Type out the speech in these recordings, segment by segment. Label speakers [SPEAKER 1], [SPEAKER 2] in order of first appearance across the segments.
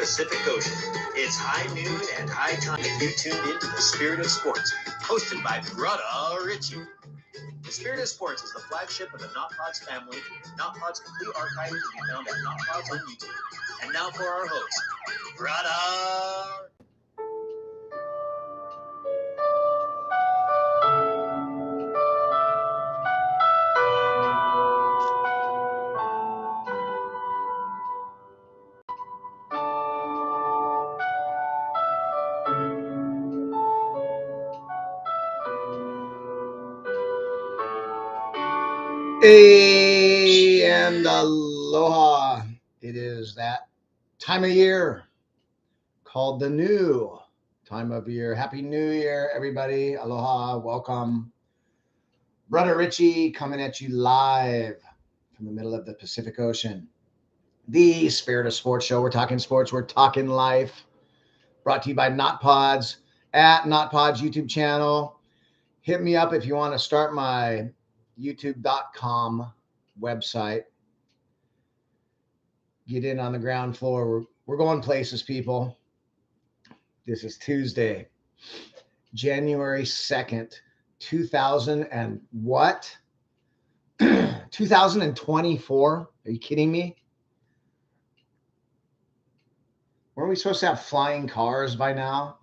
[SPEAKER 1] Pacific Ocean. It's high noon and high time. You tuned into the Spirit of Sports, hosted by Brother Richie. The Spirit of Sports is the flagship of the Not Pods family. Not Pods' complete archive can be found at Not Pods on YouTube. And now for our host, Brother.
[SPEAKER 2] Hey, and aloha. It is that time of year called the new time of year. Happy New Year, everybody. Aloha, welcome. Brother Richie coming at you live from the middle of the Pacific Ocean. The Spirit of Sports show. We're talking sports. We're talking life. Brought to you by Not Pods at Not Pods YouTube channel. Hit me up if you want to start my youtube.com website. Get in on the ground floor. We're going places, people. This is Tuesday, January 2nd, 2000 and what? 2024? Are you kidding me? Weren't we supposed to have flying cars by now?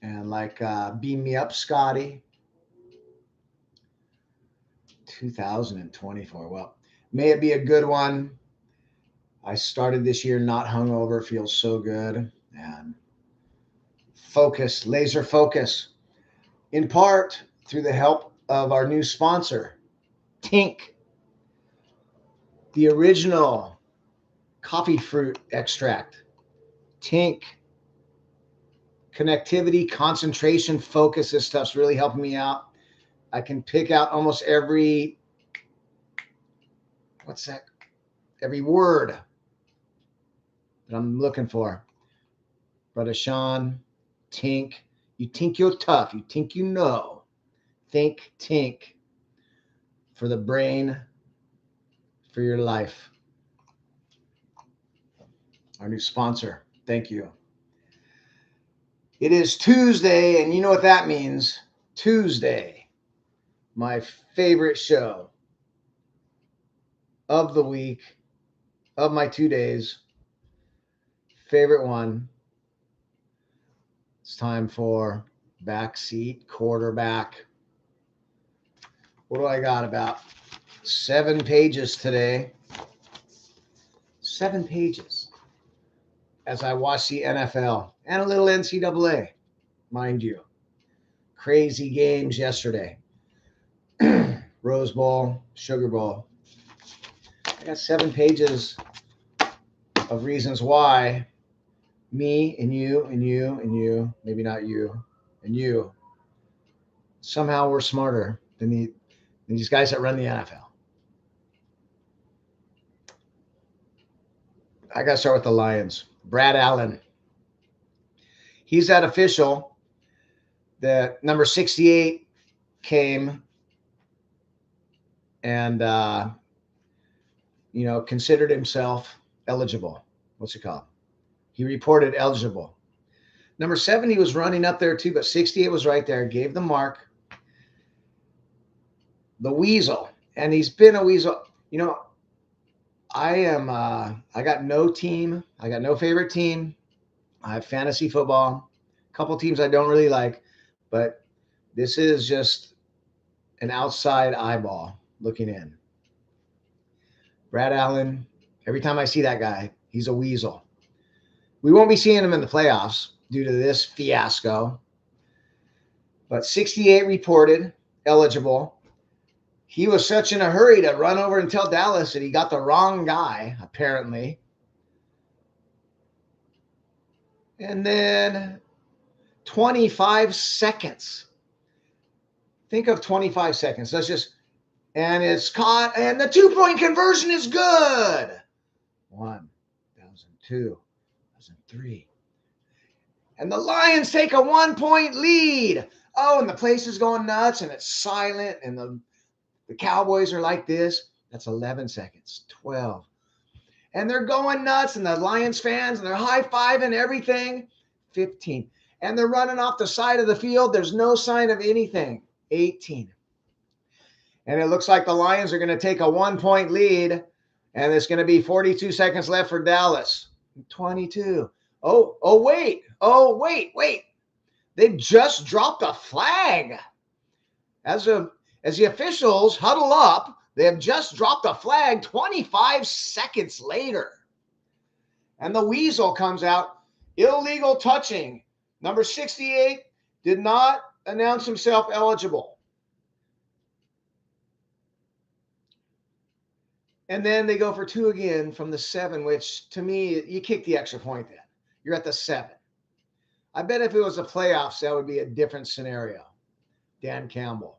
[SPEAKER 2] And beam me up, Scotty. 2024. Well, may it be a good one. I started this year not hungover. Feels so good. And focus, laser focus. In part through the help of our new sponsor, Tink. The original coffee fruit extract. Tink. Connectivity, concentration, focus. This stuff's really helping me out. I can pick out almost every word that I'm looking for. Brother Sean, Tink. You think you're tough. You think you know. Think Tink. For the brain, for your life. Our new sponsor. Thank you. It is Tuesday, and you know what that means. Tuesday. My favorite show of the week, of my 2 days. Favorite one. It's time for Backseat Quarterback. What do I got? About 7 pages today. 7 pages. As I watch the NFL and a little NCAA, mind you. Crazy games yesterday. Rose Bowl, Sugar Bowl. I got 7 pages of reasons why me and you and you and you, maybe not you, and you, somehow we're smarter than these guys that run the NFL. I got to start with the Lions. Brad Allen. He's that official that number 68 came and, considered himself eligible. What's it called? He reported eligible. Number 70 was running up there too, but 68 was right there, gave the mark. The Weasel, and he's been a Weasel. I got no team. I got no favorite team. I have fantasy football. A couple teams I don't really like, but this is just an outside eyeball looking in. Brad Allen, every time I see that guy, he's a Weasel. We won't be seeing him in the playoffs due to this fiasco. But 68 reported eligible. He was such in a hurry to run over and tell Dallas that he got the wrong guy, apparently. And then 25 seconds. Think of 25 seconds. And it's caught, and the 2-point conversion is good. 1,002. 3. And the Lions take a 1-point lead. Oh, and the place is going nuts, and it's silent, and the Cowboys are like this. That's 11 seconds, 12. And they're going nuts, and the Lions fans, and they're high-fiving everything. 15. And they're running off the side of the field. There's no sign of anything. 18. And it looks like the Lions are going to take a 1-point lead, and it's going to be 42 seconds left for Dallas. 22. Wait. They've just dropped a flag. As the officials huddle up, they have just dropped a flag 25 seconds later. And the weasel comes out, illegal touching. Number 68 did not announce himself eligible. And then they go for 2 again from the 7, which to me, you kick the extra point then. You're at the 7. I bet if it was the playoffs, that would be a different scenario. Dan Campbell.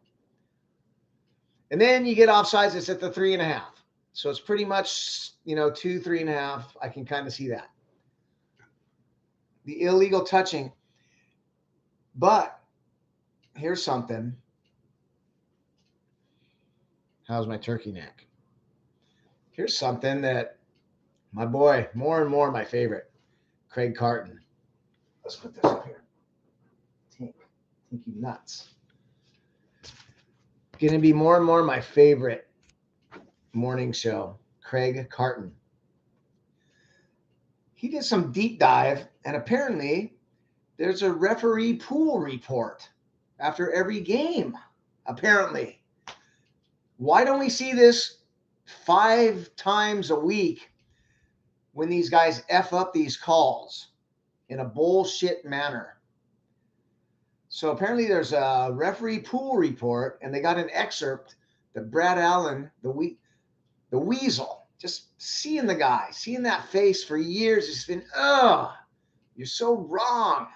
[SPEAKER 2] And then you get offsides, it's at the 3.5. So it's pretty much, 2, 3.5. I can kind of see that. The illegal touching. But here's something. How's my turkey neck? Here's something that my boy, more and more my favorite, Craig Carton. Let's put this up here. Tink you nuts. Going to be more and more my favorite morning show, Craig Carton. He did some deep dive, and apparently there's a referee pool report after every game, apparently. Why don't we see this 5 times a week when these guys F up these calls in a bullshit manner? So apparently there's a referee pool report, and they got an excerpt that Brad Allen, the weasel, just seeing the guy, seeing that face for years, it's been, you're so wrong.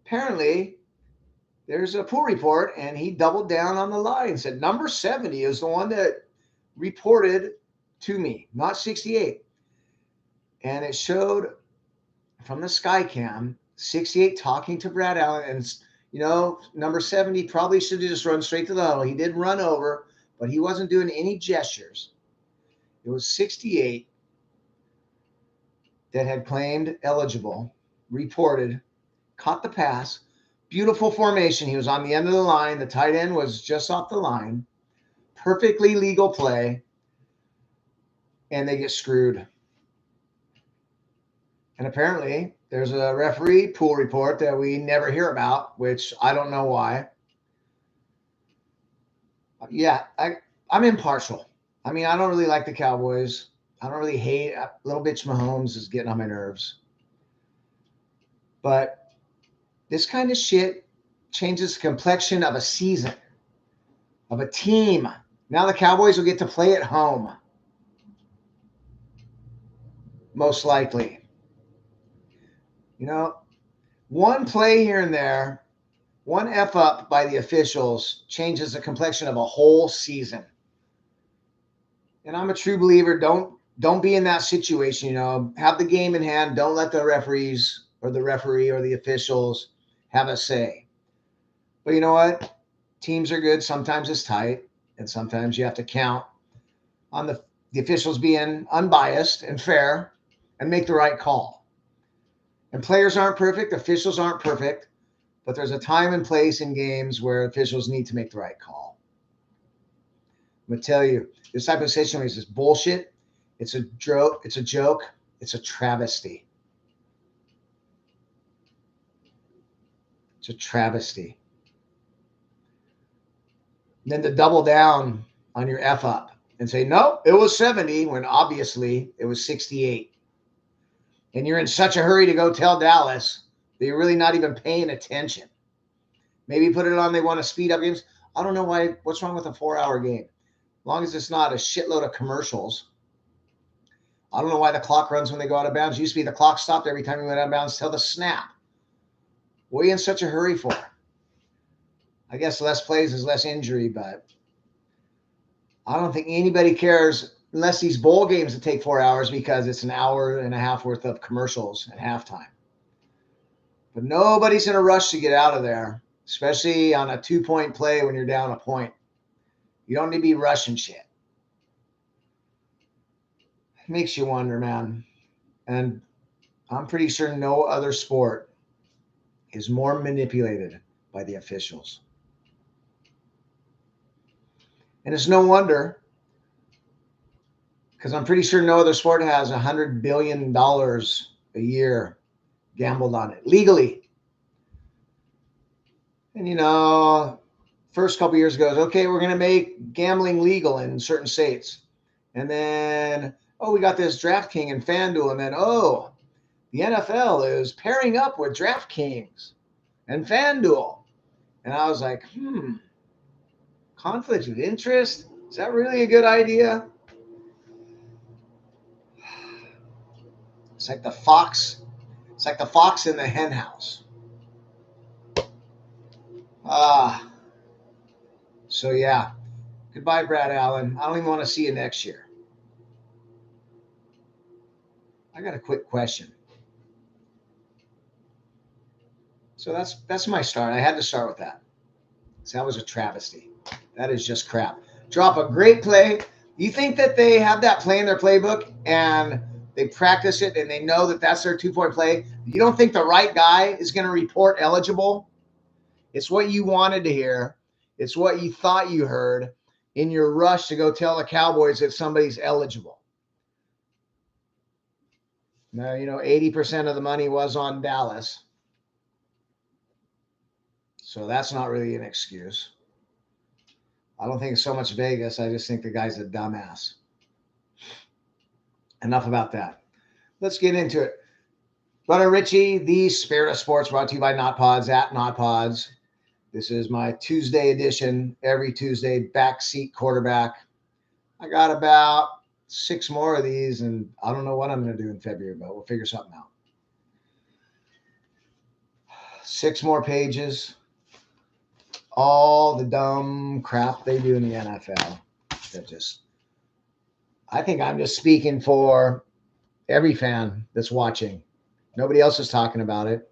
[SPEAKER 2] Apparently there's a pool report, and he doubled down on the lie and said, number 70 is the one that reported to me, not 68. And it showed from the Skycam, 68 talking to Brad Allen, and number 70 probably should have just run straight to the huddle. He did run over, but he wasn't doing any gestures. It was 68 that had claimed eligible, reported, caught the pass, beautiful formation. He was on the end of the line. The tight end was just off the line. Perfectly legal play, and they get screwed. And apparently there's a referee pool report that we never hear about, which I don't know why. Yeah, I'm impartial. I mean, I don't really like the Cowboys. I don't really hate little bitch Mahomes is getting on my nerves. But this kind of shit changes the complexion of a season, of a team. Now the Cowboys will get to play at home. Most likely. One play here and there, one F up by the officials changes the complexion of a whole season. And I'm a true believer. Don't be in that situation. Have the game in hand. Don't let the referees or the referee or the officials have a say. But you know what? Teams are good. Sometimes it's tight, and sometimes you have to count on the officials being unbiased and fair and make the right call. And players aren't perfect. Officials aren't perfect. But there's a time and place in games where officials need to make the right call. I'm going to tell you, this type of situation is bullshit. It's a joke. It's a travesty. It's a travesty. And then to double down on your F up and say, no, it was 70 when obviously it was 68. And you're in such a hurry to go tell Dallas that you're really not even paying attention. Maybe put it on, they want to speed up games. I don't know why. What's wrong with a 4-hour game? As long as it's not a shitload of commercials. I don't know why the clock runs when they go out of bounds. It used to be the clock stopped every time you went out of bounds till the snap. What are you in such a hurry for? I guess less plays is less injury, but I don't think anybody cares unless these bowl games that take 4 hours because it's an hour and a half worth of commercials at halftime. But nobody's in a rush to get out of there, especially on a 2-point play when you're down a point. You don't need to be rushing shit. makes you wonder, man. And I'm pretty sure no other sport is more manipulated by the officials. And it's no wonder, because I'm pretty sure no other sport has $100 billion a year gambled on it legally. And, first couple years ago, okay, we're going to make gambling legal in certain states. And then, oh, we got this DraftKings and FanDuel. And then, oh, the NFL is pairing up with DraftKings and FanDuel. And I was like, conflict of interest? Is that really a good idea? It's like the fox. It's like the fox in the hen house. So yeah. Goodbye, Brad Allen. I don't even want to see you next year. I got a quick question. So that's my start. I had to start with that. So that was a travesty. That is just crap. Drop a great play. You think that they have that play in their playbook and they practice it and they know that that's their 2-point play? You don't think the right guy is going to report eligible? It's what you wanted to hear. It's what you thought you heard in your rush to go tell the Cowboys that somebody's eligible. Now, 80% of the money was on Dallas. So that's not really an excuse. I don't think it's so much Vegas. I just think the guy's a dumbass. Enough about that. Let's get into it. Brother Richie, the Spirit of Sports, brought to you by Not Pods at Not Pods. This is my Tuesday edition, every Tuesday, backseat quarterback. I got about 6 more of these, and I don't know what I'm going to do in February, but we'll figure something out. 6 more pages. All the dumb crap they do in the NFL. I think I'm just speaking for every fan that's watching. Nobody else is talking about it.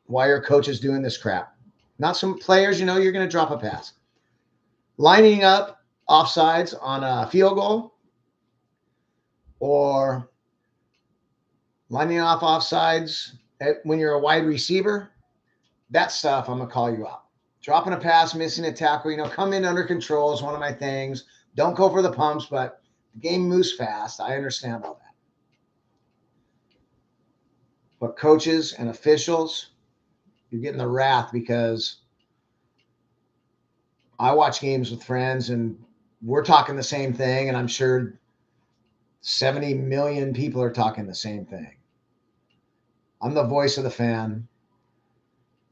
[SPEAKER 2] Why are coaches doing this crap? Not some players, you're going to drop a pass. Lining up offsides on a field goal or lining off offsides when you're a wide receiver, that stuff I'm going to call you out. Dropping a pass, missing a tackle, come in under control is one of my things. Don't go for the pumps, but the game moves fast. I understand all that. But coaches and officials, you're getting the wrath because I watch games with friends and we're talking the same thing, and I'm sure 70 million people are talking the same thing. I'm the voice of the fan.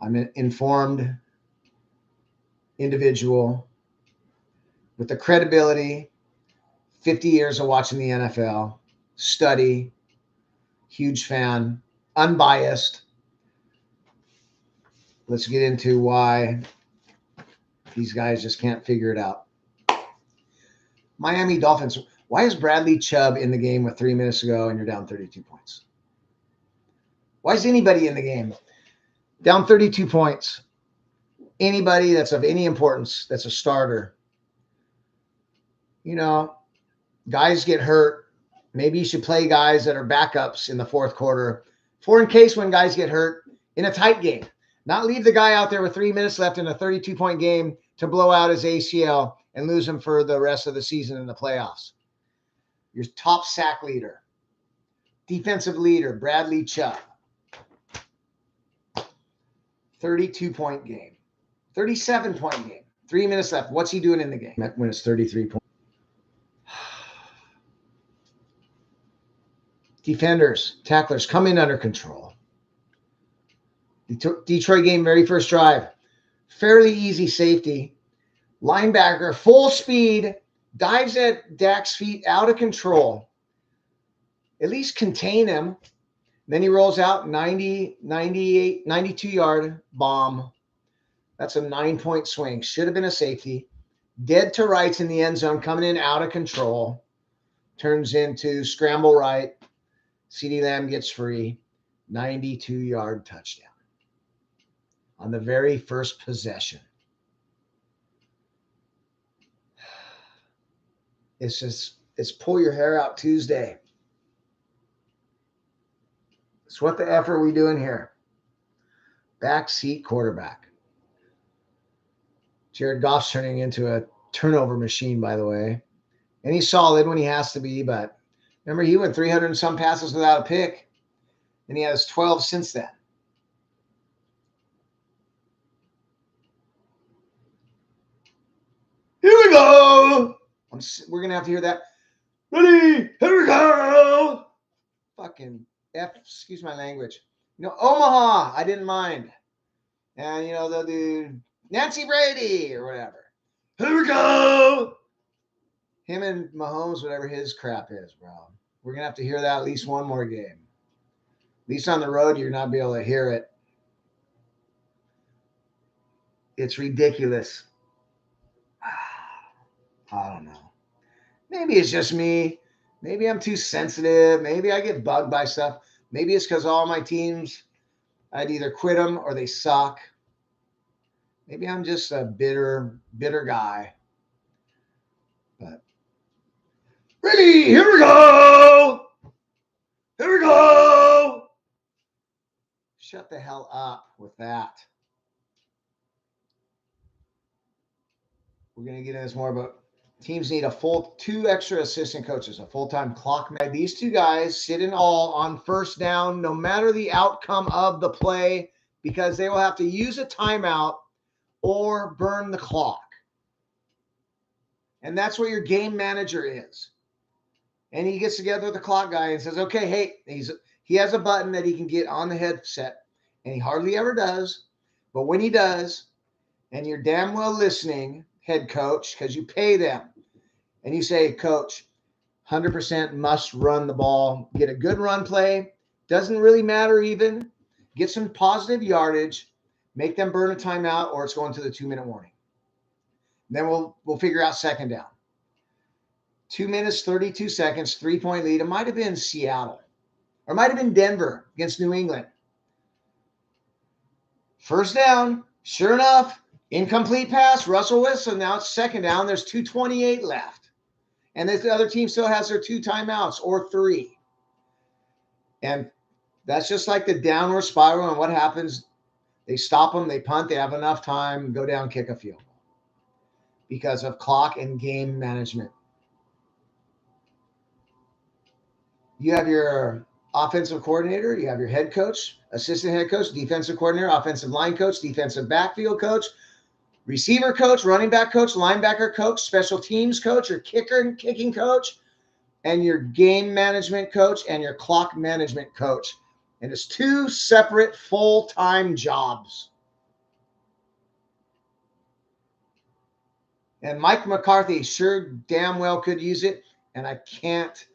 [SPEAKER 2] I'm an informed individual with the credibility, 50 years of watching the NFL, study, huge fan, unbiased. Let's get into why these guys just can't figure it out. Miami Dolphins. Why is Bradley Chubb in the game with 3 minutes to go and you're down 32 points? Why is anybody in the game down 32 points? Anybody that's of any importance, that's a starter. Guys get hurt. Maybe you should play guys that are backups in the fourth quarter in case when guys get hurt in a tight game. Not leave the guy out there with 3 minutes left in a 32-point game to blow out his ACL and lose him for the rest of the season in the playoffs. Your top sack leader, defensive leader, Bradley Chubb. 32-point game. 37-point game. 3 minutes left. What's he doing in the game when it's 33 points? Defenders, tacklers, come in under control. Detroit game, very first drive. Fairly easy safety. Linebacker, full speed, dives at Dak's feet, out of control. At least contain him. Then he rolls out 92-yard bomb. That's a 9-point swing. Should have been a safety. Dead to rights in the end zone, coming in out of control. Turns into scramble right. CeeDee Lamb gets free. 92-yard touchdown on the very first possession. It's It's Pull Your Hair Out Tuesday. So what the F are we doing here? Backseat quarterback. Jared Goff's turning into a turnover machine, by the way. And he's solid when he has to be, but remember, he went 300 and some passes without a pick, and he has 12 since then. Here we go. We're going to have to hear that. Ready? Here we go. Fucking F, excuse my language. Omaha, I didn't mind. And, they'll do Nancy Brady or whatever. Here we go. Him and Mahomes, whatever his crap is, bro. We're going to have to hear that at least one more game. At least on the road, you're not be able to hear it. It's ridiculous. I don't know. Maybe it's just me. Maybe I'm too sensitive. Maybe I get bugged by stuff. Maybe it's because all my teams, I'd either quit them or they suck. Maybe I'm just a bitter guy. But ready, here we go. Here we go. Shut the hell up with that. We're going to get into this more, but teams need two extra assistant coaches, a full-time clock man. These two guys sit in all on first down, no matter the outcome of the play, because they will have to use a timeout or burn the clock. And that's what your game manager is. And he gets together with the clock guy and says, okay, hey, he has a button that he can get on the headset, and he hardly ever does. But when he does, and you're damn well listening, head coach, because you pay them, and you say, coach, 100% must run the ball, get a good run play, doesn't really matter even, get some positive yardage, make them burn a timeout, or it's going to the 2-minute warning. Then we'll figure out second down. 2 minutes, 32 seconds, 3-point lead. It might have been Seattle, or it might have been Denver against New England. First down, sure enough, incomplete pass, Russell Wilson. Now it's second down. There's 2:28 left. And the other team still has their 2 timeouts or 3. And that's just like the downward spiral. And what happens? They stop them, they punt, they have enough time, go down, kick a field goal because of clock and game management. You have your offensive coordinator, you have your head coach, assistant head coach, defensive coordinator, offensive line coach, defensive backfield coach, receiver coach, running back coach, linebacker coach, special teams coach, your kicker and kicking coach, and your game management coach and your clock management coach. And it's 2 separate full-time jobs. And Mike McCarthy sure damn well could use it, and I can't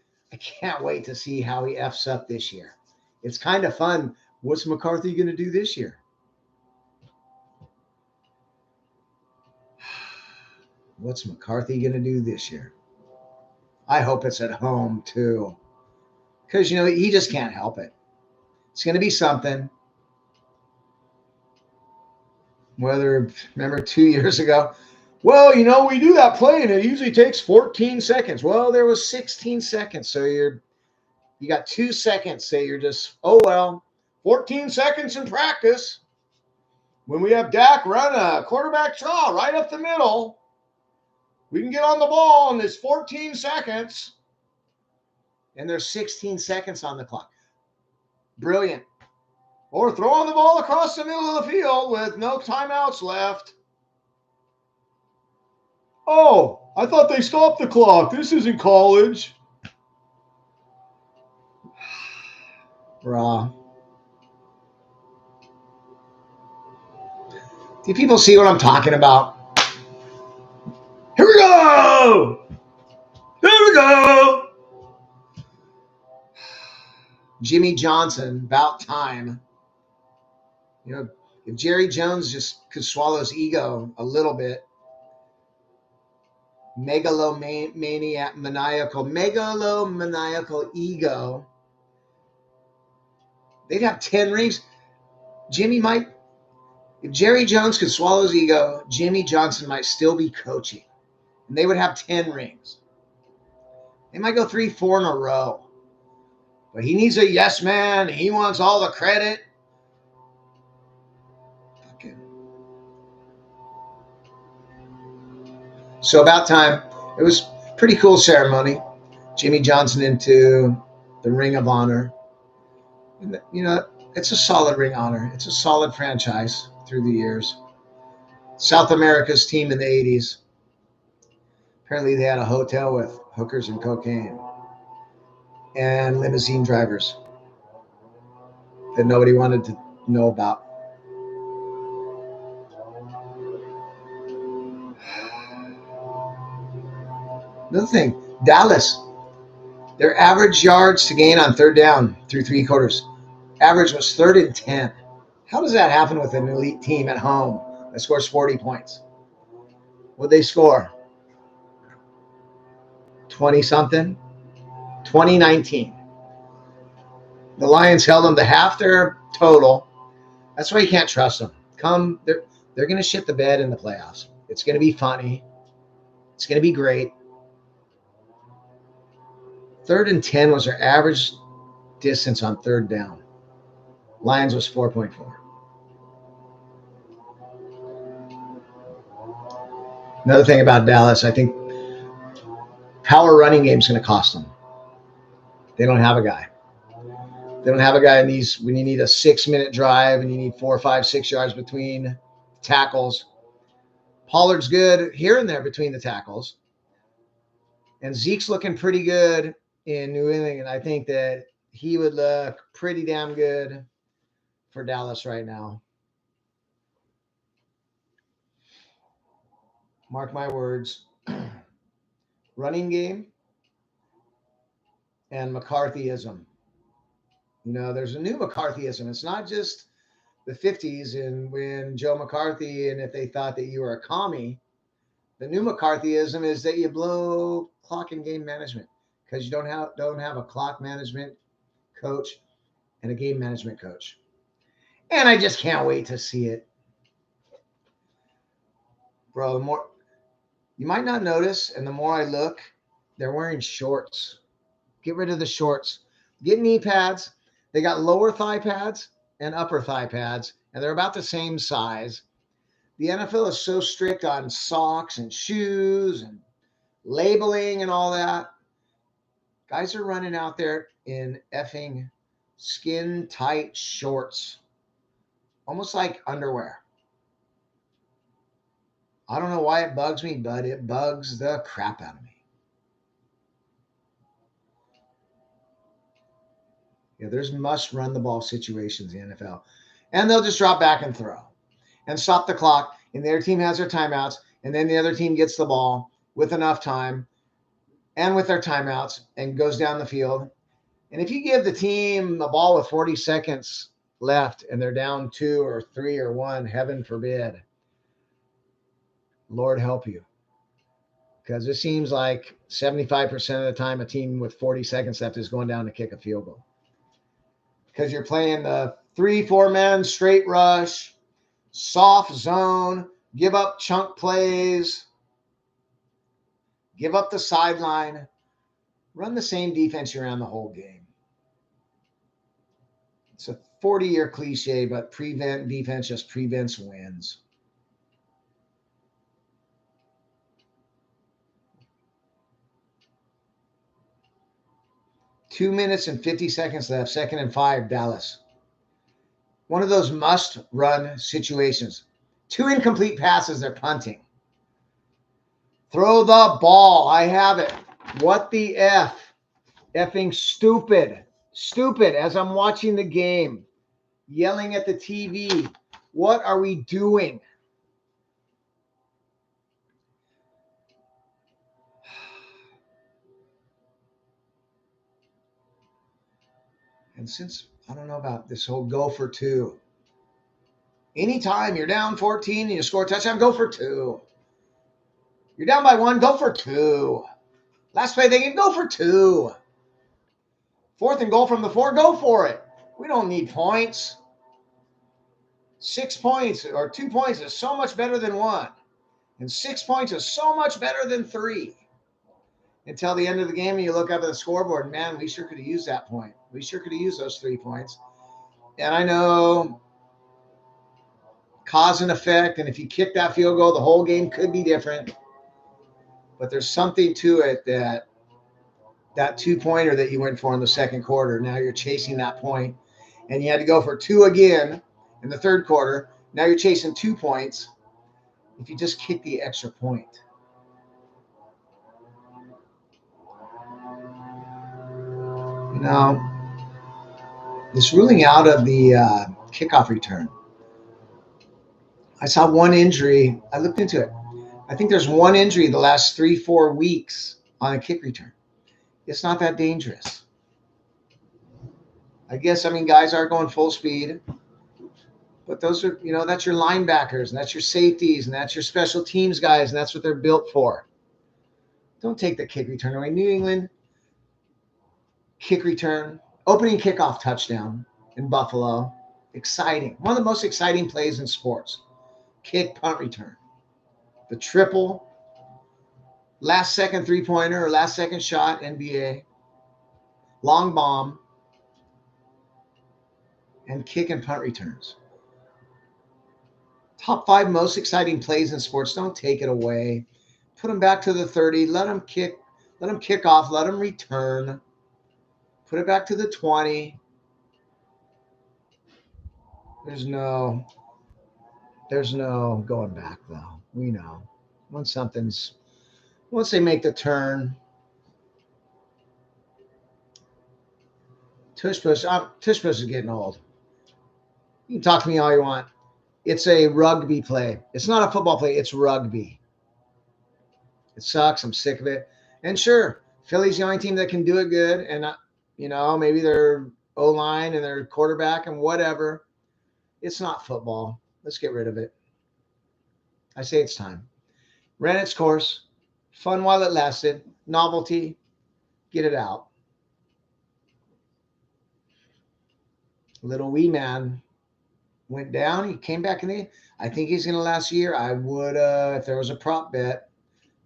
[SPEAKER 2] wait to see how he F's up this year. It's kind of fun. What's McCarthy going to do this year? What's McCarthy going to do this year? I hope it's at home, too. Because, he just can't help it. It's going to be something. Remember 2 years ago? Well, we do that play, and it usually takes 14 seconds. Well, there was 16 seconds. So you got 2 seconds. Say you're just, 14 seconds in practice. When we have Dak run a quarterback draw right up the middle, we can get on the ball in this 14 seconds. And there's 16 seconds on the clock. Brilliant. Or throwing the ball across the middle of the field with no timeouts left. Oh, I thought they stopped the clock. This isn't college. Raw. Do people see what I'm talking about? Here we go! Here we go! Jimmy Johnson, about time. If Jerry Jones just could swallow his ego a little bit, megalomaniacal ego, they'd have 10 rings. If Jerry Jones could swallow his ego, Jimmy Johnson might still be coaching. And they would have 10 rings. He might go 3-4 in a row. But he needs a yes man. He wants all the credit. Okay. So about time. It was a pretty cool ceremony. Jimmy Johnson into the Ring of Honor. And, you know, it's a solid ring honor. It's a solid franchise through the years. South America's team in the 80s. Apparently they had a hotel with hookers and cocaine and limousine drivers that nobody wanted to know about. Another thing, Dallas, their average yards to gain on third down through 3 quarters. Average was 3rd and 10. How does that happen with an elite team at home that scores 40 points? Would they score? 20 something? 2019. The Lions held them to half their total. That's why you can't trust them. They're going to shit the bed in the playoffs. It's going to be funny. It's going to be great. 3rd and 10 was their average distance on third down. Lions was 4.4. Another thing about Dallas, I think power running game is going to cost them. They don't have a guy. They don't have a guy in these when you need a 6-minute drive and you need 4, 5, 6 yards between tackles. Pollard's good here and there between the tackles. And Zeke's looking pretty good in New England. And I think that he would look pretty damn good for Dallas right now. Mark my words. Running game and McCarthyism. You know, there's a new McCarthyism. It's not just the 50s and when Joe McCarthy and if they thought that you were a commie. The new McCarthyism is that you blow clock and game management because you don't have a clock management coach and a game management coach. And I just can't wait to see it. Bro, the more you might not notice, and the more I look, they're wearing shorts. Get rid of the shorts. Get knee pads. They got lower thigh pads and upper thigh pads, and they're about the same size. The NFL is so strict on socks and shoes and labeling and all that. Guys are running out there in effing skin tight shorts, almost like underwear. I don't know why it bugs me, but it bugs the crap out of me. Yeah, there's must run the ball situations in the NFL. And they'll just drop back and throw and stop the clock. And their team has their timeouts. And then the other team gets the ball with enough time and with their timeouts and goes down the field. And if you give the team a ball with 40 seconds left and they're down 2 or 3 or 1, heaven forbid, Lord help you. Because it seems like 75% of the time a team with 40 seconds left is going down to kick a field goal. Because you're playing the 3-4 man straight rush, soft zone, give up chunk plays, give up the sideline, run the same defense you ran the whole game. It's a 40-year cliche, but prevent defense just prevents wins. Two minutes and 50 seconds left, 2nd and 5, Dallas. One of those must-run situations. 2 incomplete passes, they're punting. Throw the ball. I have it. What the F? Effing stupid. Stupid as I'm watching the game. Yelling at the TV. What are we doing? And since I don't know about this whole go for 2. Anytime you're down 14 and you score a touchdown, go for 2. You're down by 1, go for 2. Last play they can go for 2. 4th and goal from the 4, go for it. We don't need points. 6 points or 2 points is so much better than 1. And 6 points is so much better than 3. until the end of the game and you look up at the scoreboard, man, we sure could have used that point. We sure could have used those 3 points. And I know cause and effect, and if you kick that field goal, the whole game could be different. But there's something to it that 2-pointer that you went for in the second quarter, now you're chasing that point, and you had to go for 2 again in the third quarter. Now you're chasing 2 points. If you just kick the extra point. You know, this ruling out of the kickoff return. I saw one injury. I looked into it. I think there's one injury the last 3-4 weeks on a kick return. It's not that dangerous. I guess, guys are going full speed. But those are, that's your linebackers, and that's your safeties, and that's your special teams guys, and that's what they're built for. Don't take the kick return away. New England, kick return, opening kickoff touchdown in Buffalo. Exciting. One of the most exciting plays in sports. Kick, punt, return. The triple, last second 3-pointer or last second shot, NBA. Long bomb, and kick and punt returns. Top 5 most exciting plays in sports. Don't take it away. Put them back to the 30. Let them kick off. Let them return. Put it back to the 20. There's no going back, though. We know. Once they make the turn. Tush push is getting old. You can talk to me all you want. It's a rugby play. It's not a football play. It's rugby. It sucks. I'm sick of it. And sure, Philly's the only team that can do it good. And, maybe their O-line and their quarterback and whatever. It's not football. Let's get rid of it. I say it's time. Ran its course. Fun while it lasted. Novelty. Get it out. Little wee man went down. He came back in I think he's going to last a year. I would, if there was a prop bet,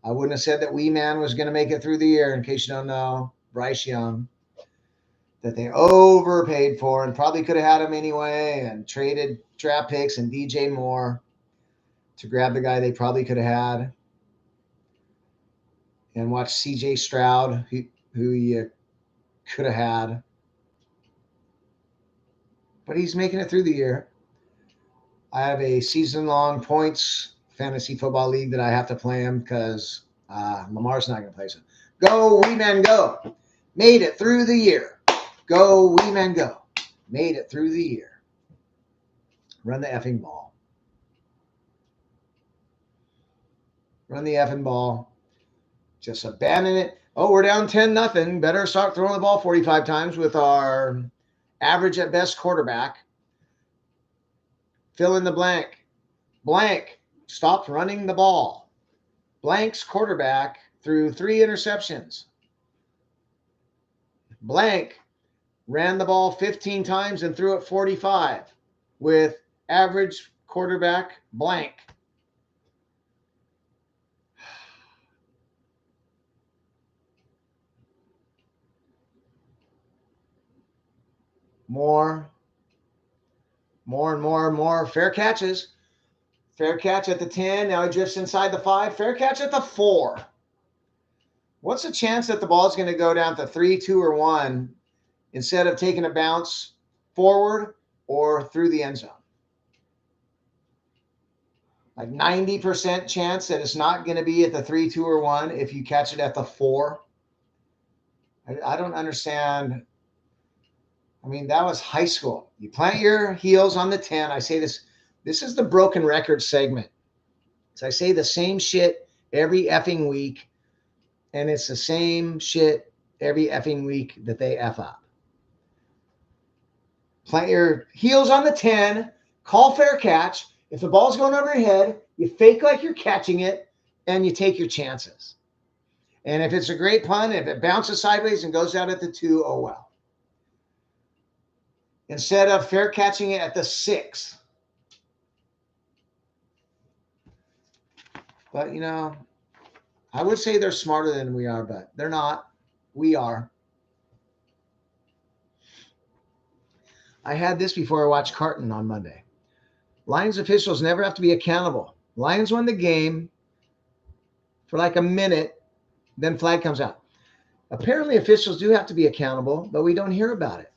[SPEAKER 2] I wouldn't have said that wee man was going to make it through the year. In case you don't know, Bryce Young, that they overpaid for and probably could have had him anyway, and traded draft picks and DJ Moore to grab the guy they probably could have had, and watch CJ Stroud, who you could have had. But he's making it through the year. I have a season-long points fantasy football league that I have to play him because Lamar's not going to play. So go, wee man, go. Made it through the year. Go, wee man, go. Made it through the year. Run the effing ball. Run the effing ball. Just abandon it. Oh, we're down 10-0. Better start throwing the ball 45 times with our average at best quarterback. Fill in the blank. Blank stopped running the ball. Blank's quarterback threw 3 interceptions. Blank ran the ball 15 times and threw it 45 with average quarterback blank. More and more fair catches. Fair catch at the 10. Now he drifts inside the 5. Fair catch at the 4. What's the chance that the ball is going to go down to 3, 2, or 1 instead of taking a bounce forward or through the end zone? Like 90% chance that it's not going to be at the 3, 2, or 1 if you catch it at the 4. I don't understand. That was high school. You plant your heels on the 10. I say this is the broken record segment. So I say the same shit every effing week, and it's the same shit every effing week that they F up. Plant your heels on the 10, call fair catch. If the ball's going over your head, you fake like you're catching it, and you take your chances. And if it's a great punt, if it bounces sideways and goes out at the 2, oh well. Instead of fair catching it at the 6. But, I would say they're smarter than we are, but they're not. We are. I had this before I watched Carton on Monday. Lions officials never have to be accountable. Lions won the game for like a minute, then flag comes out. Apparently, officials do have to be accountable, but we don't hear about it.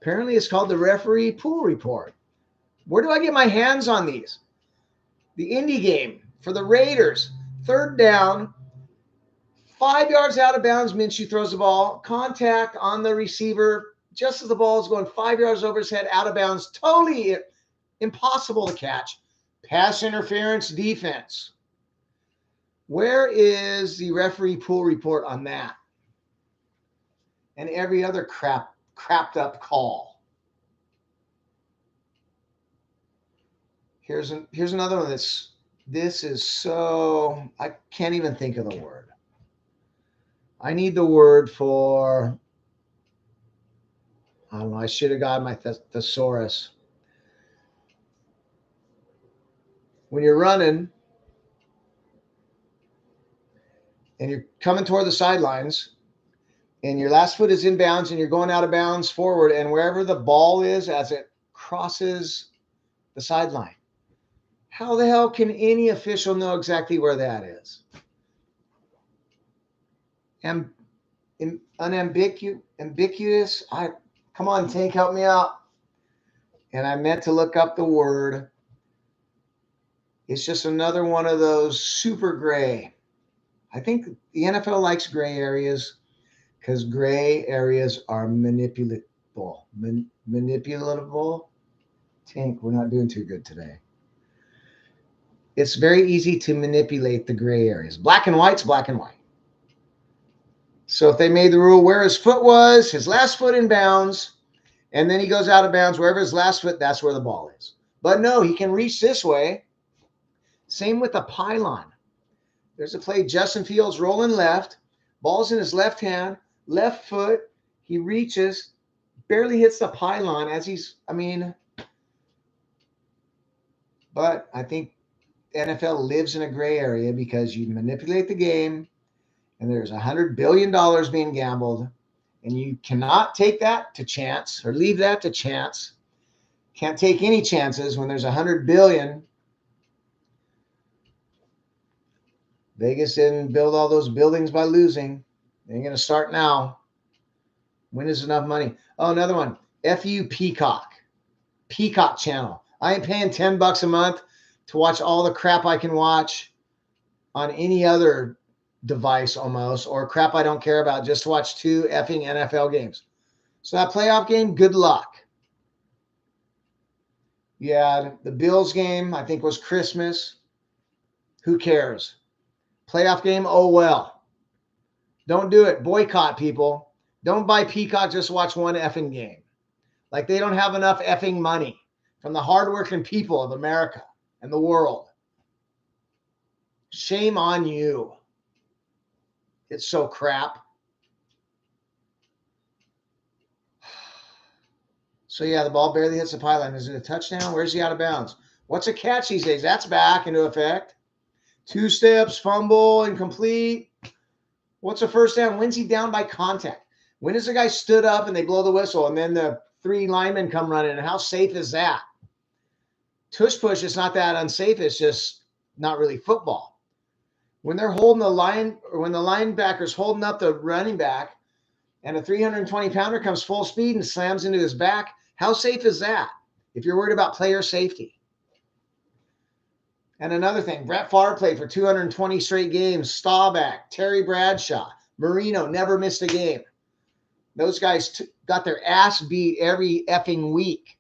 [SPEAKER 2] Apparently, it's called the referee pool report. Where do I get my hands on these? The Indy game for the Raiders, 3rd down, 5 yards out of bounds. Minshew throws the ball, contact on the receiver just as the ball is going 5 yards over his head, out of bounds. Totally impossible to catch. Pass interference defense. Where is the referee pool report on that? And every other crapped up call. Here's another one this is so, I can't even think of the word. I need the word for, I don't know, I should have got my thesaurus. When you're running and you're coming toward the sidelines and your last foot is in bounds and you're going out of bounds forward, and wherever the ball is as it crosses the sideline, how the hell can any official know exactly where that is? Ambiguous. Come on, Tank, help me out. And I meant to look up the word. It's just another one of those super gray. I think the NFL likes gray areas because gray areas are manipulatable. Manipulatable. Tank, we're not doing too good today. It's very easy to manipulate the gray areas. Black and white's black and white. So if they made the rule where his foot was, his last foot in bounds, and then he goes out of bounds, wherever his last foot, that's where the ball is. But no, he can reach this way. Same with the pylon. There's a play, Justin Fields rolling left, ball's in his left hand, left foot, he reaches, barely hits the pylon but I think NFL lives in a gray area because you manipulate the game and there's $100 billion being gambled, and you cannot take that to chance or leave that to chance. Can't take any chances when there's $100 billion. Vegas didn't build all those buildings by losing. They're going to start now. When is enough money? Oh, another one. FU Peacock. Peacock channel. I ain't paying $10 a month to watch all the crap I can watch on any other device almost, or crap I don't care about, just to watch 2 effing NFL games. So that playoff game, good luck. Yeah, the Bills game, I think, was Christmas. Who cares? Playoff game, oh well. Don't do it. Boycott, people. Don't buy Peacock, just watch one effing game. Like they don't have enough effing money from the hardworking people of America and the world. Shame on you. It's so crap. So yeah, the ball barely hits the pylon. Is it a touchdown? Where's he out of bounds? What's a catch these days? That's back into effect. 2 steps, fumble, incomplete. What's a first down? When's he down by contact? When is the guy stood up and they blow the whistle and then the 3 linemen come running? And how safe is that? Tush push is not that unsafe. It's just not really football. When they're holding the line, or when the linebacker's holding up the running back and a 320-pounder comes full speed and slams into his back, how safe is that if you're worried about player safety? And another thing, Brett Favre played for 220 straight games. Staubach, Terry Bradshaw, Marino never missed a game. Those guys got their ass beat every effing week.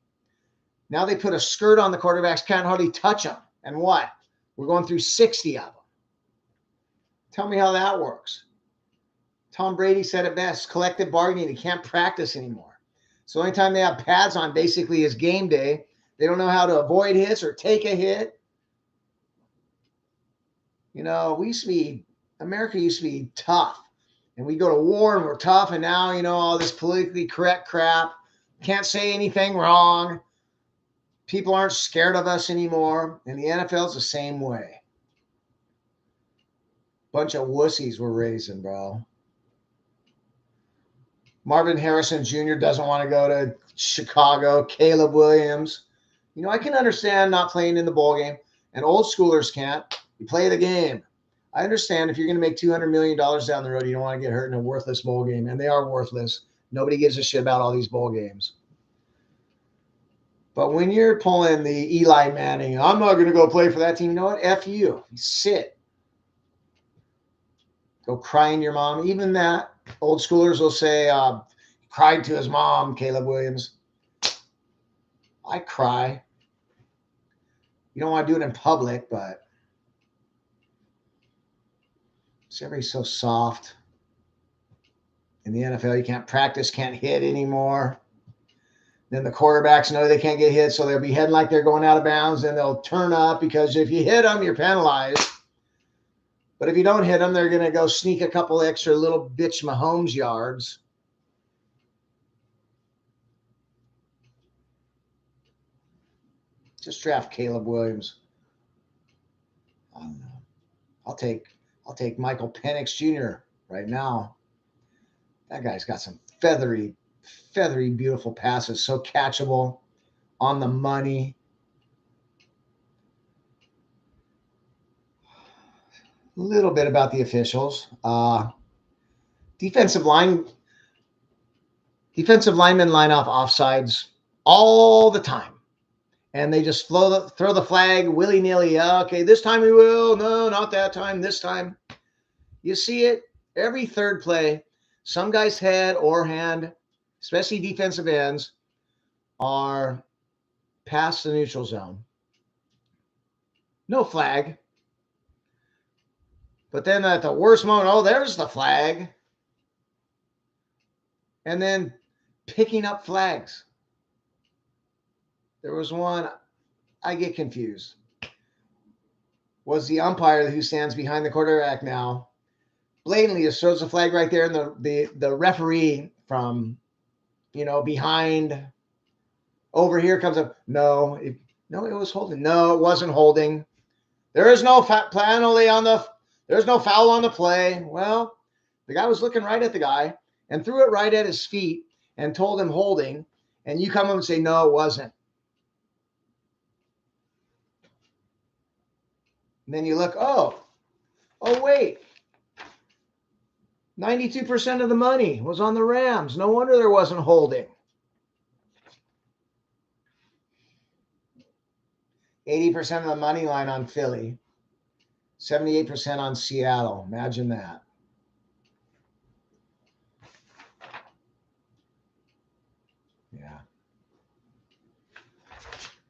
[SPEAKER 2] Now they put a skirt on the quarterbacks, can't hardly touch them. And what? We're going through 60 of them. Tell me how that works. Tom Brady said it best, collective bargaining. He can't practice anymore. So the only time they have pads on basically is game day. They don't know how to avoid hits or take a hit. You know, America used to be tough. And we go to war and we're tough. And now, all this politically correct crap. Can't say anything wrong. People aren't scared of us anymore. And the NFL is the same way. Bunch of wussies we're raising, bro. Marvin Harrison Jr. doesn't want to go to Chicago. Caleb Williams. You know, I can understand not playing in the bowl game, and old schoolers can't. You play the game. I understand if you're going to make $200 million down the road, you don't want to get hurt in a worthless bowl game, and they are worthless. Nobody gives a shit about all these bowl games. But when you're pulling the Eli Manning, I'm not going to go play for that team. You know what? F you. Sit. Go crying your mom. Even that, old schoolers will say, cried to his mom, Caleb Williams. I cry. You don't want to do it in public, but everybody's so soft. In the NFL, you can't practice, can't hit anymore. Then the quarterbacks know they can't get hit, so they'll be heading like they're going out of bounds, and they'll turn up because if you hit them, you're penalized. But if you don't hit them, they're going to go sneak a couple extra little bitch Mahomes yards. Just draft Caleb Williams. I don't know. I'll take Michael Penix Jr. right now. That guy's got some feathery, beautiful passes. So catchable, on the money. A little bit about the officials. Defensive linemen line off offsides all the time. And they just throw the flag willy-nilly. Okay, this time we will. No, not that time. This time. You see it every third play. Some guy's head or hand, especially defensive ends, are past the neutral zone. No flag. But then at the worst moment, oh, there's the flag. And then picking up flags. There was one, I get confused. Was the umpire who stands behind the quarterback now blatantly just throws the flag right there, and the referee from, behind over here comes up. No, it was holding. No, it wasn't holding. There is no there's no foul on the play. Well, the guy was looking right at the guy and threw it right at his feet and told him holding, and you come up and say, no, it wasn't. And then you look, oh, wait. 92% of the money was on the Rams. No wonder there wasn't holding. 80% of the money line on Philly. 78% on Seattle. Imagine that. Yeah.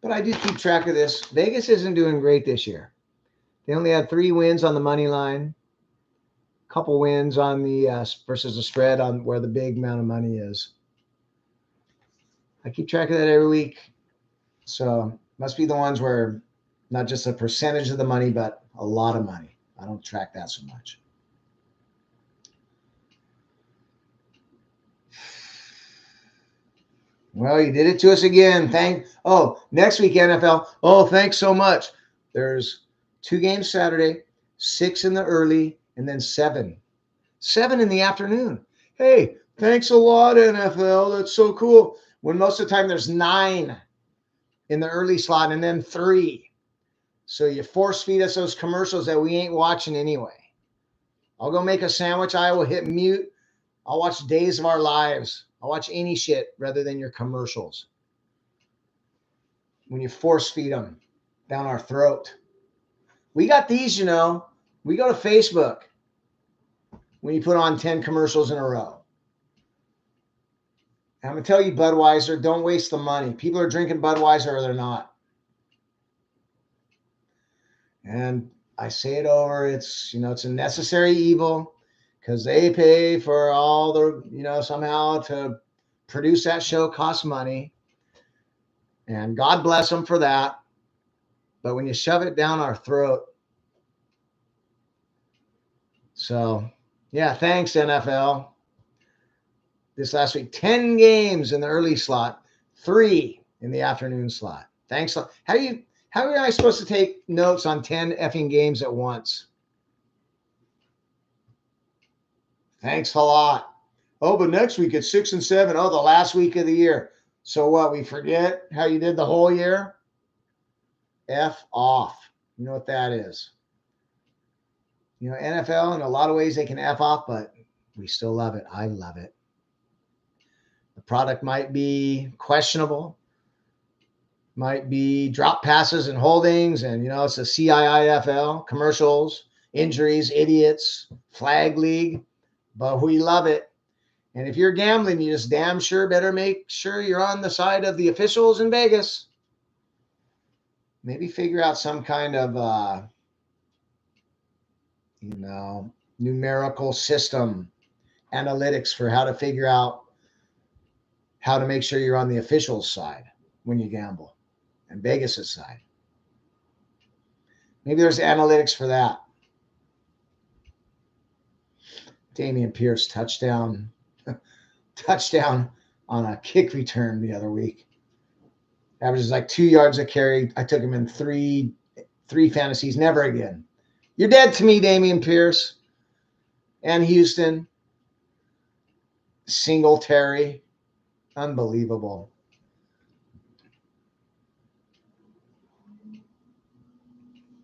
[SPEAKER 2] But I do keep track of this. Vegas isn't doing great this year. They only had 3 wins on the money line. Couple wins on the versus the spread on where the big amount of money is. I keep track of that every week. So must be the ones where not just a percentage of the money, but a lot of money. I don't track that so much. Well, you did it to us again. Next week, NFL. Oh, thanks so much. There's 2 games Saturday, 6 in the early, and then 7 in the afternoon. Hey, thanks a lot, NFL. That's so cool. When most of the time there's 9 in the early slot and then 3. So you force feed us those commercials that we ain't watching anyway. I'll go make a sandwich. I will hit mute. I'll watch Days of Our Lives. I'll watch any shit rather than your commercials. When you force feed them down our throat. We got these, We go to Facebook when you put on 10 commercials in a row. And I'm going to tell you, Budweiser, don't waste the money. People are drinking Budweiser or they're not. And I say it over. It's a necessary evil because they pay for all the, somehow to produce that show costs money. And God bless them for that. But when you shove it down our throat. So, yeah, thanks, NFL. This last week, 10 games in the early slot, 3 in the afternoon slot. Thanks. How am I supposed to take notes on 10 effing games at once? Thanks a lot. Oh, but next week it's 6 and 7. Oh, the last week of the year. So what? We forget how you did the whole year? F off. You know what that is? You know, NFL, in a lot of ways, they can F off, but we still love it. I love it. The product might be questionable, might be drop passes and holdings, and, you know, it's a CIIFL, commercials, injuries, idiots, flag league, but we love it. And if you're gambling, you just damn sure better make sure you're on the side of the officials in Vegas. Maybe figure out some kind of, numerical system, analytics for how to figure out how to make sure you're on the officials' side when you gamble and Vegas' side. Maybe there's analytics for that. Dameon Pierce touchdown on a kick return the other week. Averages like 2 yards a carry. I took him in three fantasies. Never again. You're dead to me, Dameon Pierce. And Houston. Singletary. Unbelievable.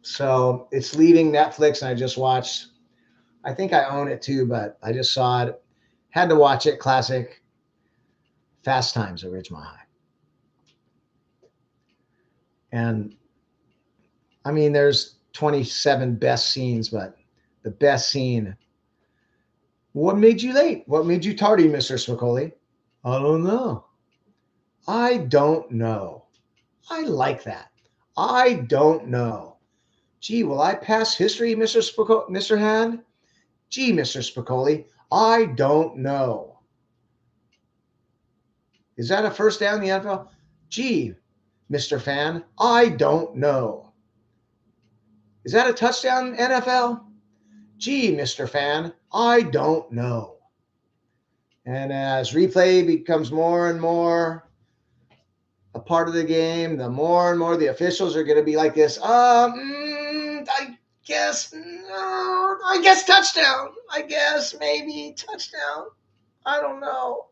[SPEAKER 2] So it's leaving Netflix, and I just watched. I think I own it too, but I just saw it. Had to watch it. Classic Fast Times at Ridgemont High. And I mean, there's 27 best scenes, but the best scene. What made you late? What made you tardy, Mr. Spicoli? I don't know. I don't know. I like that. I don't know. Gee, will I pass history, Mr. Hand? Gee, Mr. Spicoli, I don't know. Is that a first down in the NFL? Gee, Mr. Fan, I don't know. Is that a touchdown in NFL? Gee, Mr. Fan, I don't know. And as replay becomes more and more a part of the game, the more and more the officials are going to be like this. I guess touchdown. I guess maybe touchdown. I don't know.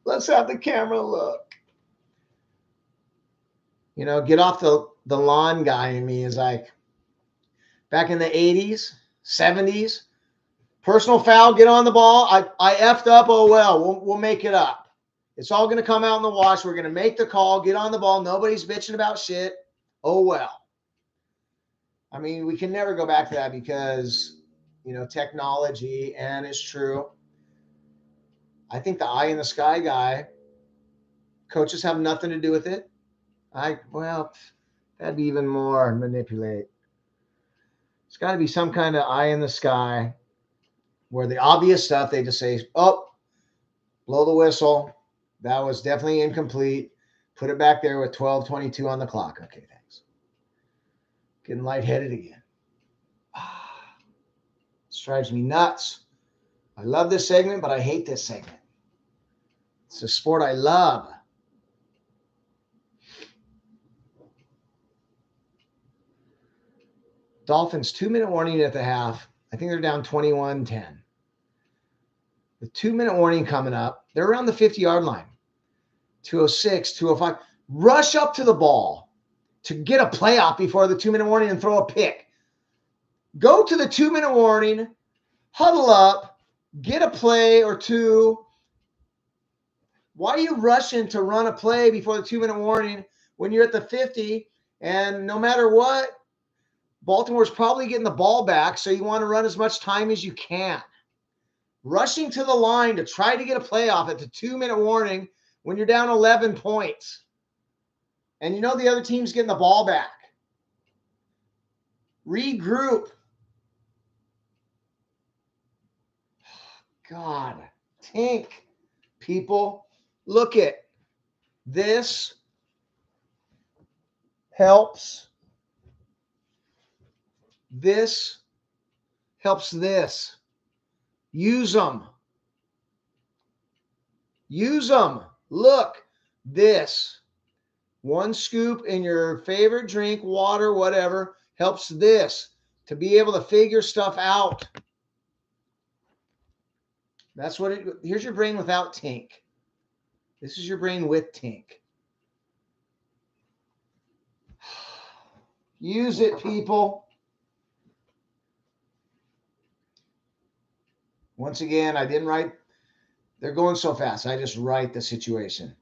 [SPEAKER 2] Let's have the camera look. You know, get off the lawn guy in me is like, back in the 80s, 70s, personal foul, get on the ball. I effed up. Oh, well, we'll make it up. It's all going to come out in the wash. We're going to make the call, get on the ball. Nobody's bitching about shit. Oh, well. I mean, we can never go back to that because, you know, technology, and it's true. I think the eye in the sky guy, coaches have nothing to do with it. That'd be even more manipulate. It's got to be some kind of eye in the sky where the obvious stuff, they just say, oh, blow the whistle. That was definitely incomplete. Put it back there with 12:22 on the clock. Okay, thanks. Getting lightheaded again. This drives me nuts. I love this segment, but I hate this segment. It's a sport I love. Dolphins 2-minute warning at the half. I think they're down 21-10. The 2-minute warning coming up. They're around the 50-yard line. 206, 205. Rush up to the ball to get a playoff before the 2-minute warning and throw a pick. Go to the 2-minute warning, huddle up, get a play or two. Why are you rushing to run a play before the 2-minute warning when you're at the 50? And no matter what, Baltimore's probably getting the ball back, so you want to run as much time as you can. Rushing to the line to try to get a playoff at the 2-minute warning when you're down 11 points. And you know the other team's getting the ball back. Regroup. God, Tink, people, look at this. Helps. This helps this. Use them. Use them. Look, this. One scoop in your favorite drink, water, whatever, helps this to be able to figure stuff out. That's what it, here's your brain without tink. This is your brain with tink. Use it, people. Once again, I didn't write, they're going so fast. I just write the situation.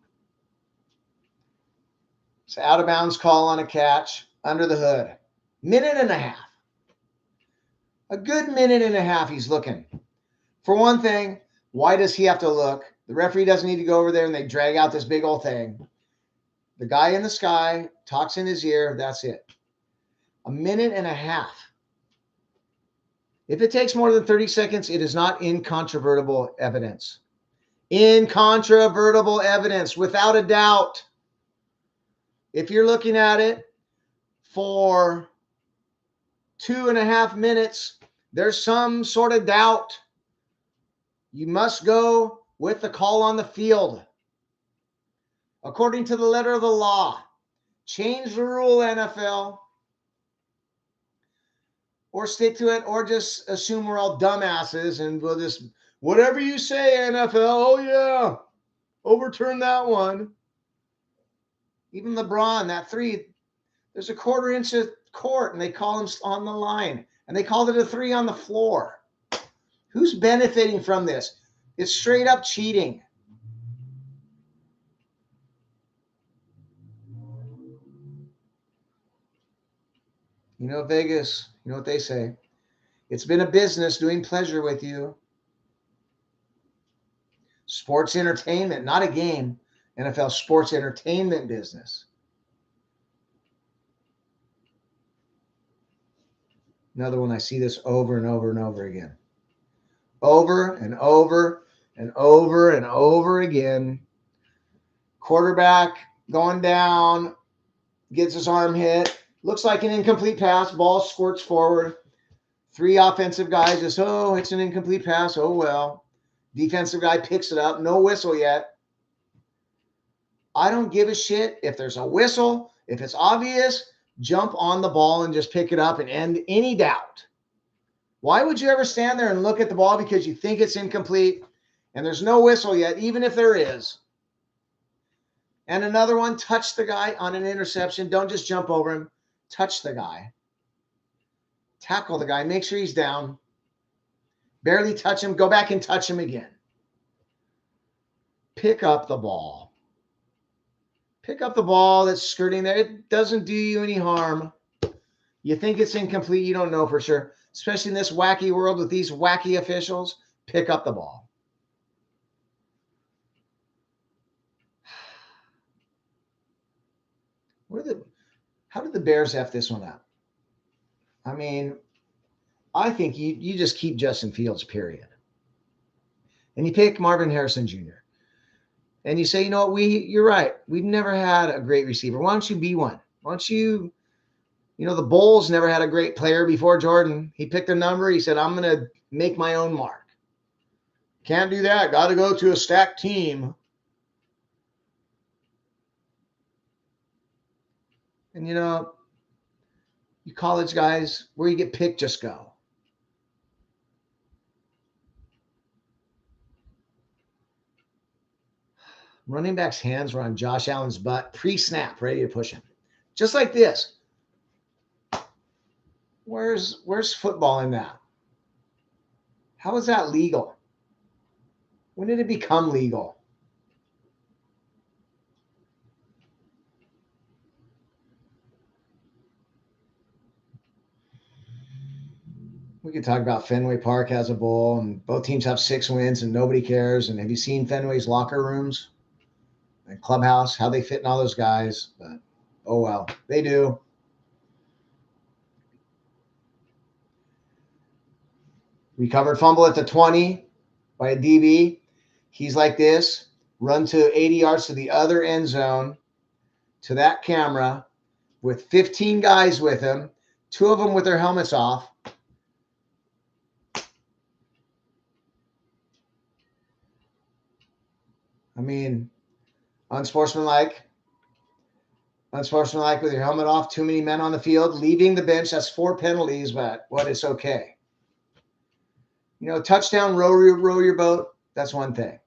[SPEAKER 2] It's out of bounds call on a catch under the hood. Minute and a half. A good minute and a half he's looking. For one thing, why does he have to look? The referee doesn't need to go over there and they drag out this big old thing. The guy in the sky talks in his ear. That's it. A minute and a half. If it takes more than 30 seconds, it is not incontrovertible evidence. Incontrovertible evidence, without a doubt. If you're looking at it for 2.5 minutes, there's some sort of doubt. You must go with the call on the field. According to the letter of the law. Change the rule, NFL. Or stick to it, or just assume we're all dumbasses and we'll just, whatever you say, NFL, oh yeah, overturn that one. Even LeBron, that three, there's a 1/4 inch of court and they call him on the line and they called it a 3 on the floor. Who's benefiting from this? It's straight up cheating. You know, Vegas, you know what they say? It's been a business doing pleasure with you. Sports entertainment, not a game. NFL sports entertainment business. Another one, I see this over and over and over again. Over and over and over and over again. Quarterback going down, gets his arm hit. Looks like an incomplete pass. Ball squirts forward. 3 offensive guys just, oh, it's an incomplete pass. Oh, well. Defensive guy picks it up. No whistle yet. I don't give a shit if there's a whistle. If it's obvious, jump on the ball and just pick it up and end any doubt. Why would you ever stand there and look at the ball because you think it's incomplete and there's no whistle yet, even if there is? And another one, touch the guy on an interception. Don't just jump over him. Touch the guy. Tackle the guy. Make sure he's down. Barely touch him. Go back and touch him again. Pick up the ball. Pick up the ball that's skirting there. It doesn't do you any harm. You think it's incomplete. You don't know for sure. Especially in this wacky world with these wacky officials. Pick up the ball. How did the Bears F this one up? I mean, I think you just keep Justin Fields, period. And you pick Marvin Harrison Jr. And you say, you know what, you're right. We've never had a great receiver. Why don't you be one? Why don't you the Bulls never had a great player before Jordan. He picked a number. He said, I'm going to make my own mark. Can't do that. Got to go to a stacked team. And, you college guys, where you get picked, just go. Running back's hands were on Josh Allen's butt, pre-snap, ready to push him. Just like this. Where's football in that? How is that legal? When did it become legal? We could talk about Fenway Park has a bowl, and both teams have 6 wins, and nobody cares. And have you seen Fenway's locker rooms and clubhouse, how they fit in all those guys? But, oh, well, they do. Recovered fumble at the 20 by a DB. He's like this. Run to 80 yards to the other end zone, to that camera, with 15 guys with him, 2 of them with their helmets off. I mean, unsportsmanlike with your helmet off, too many men on the field, leaving the bench. That's 4 penalties, but it's okay. Touchdown, row your boat. That's one thing.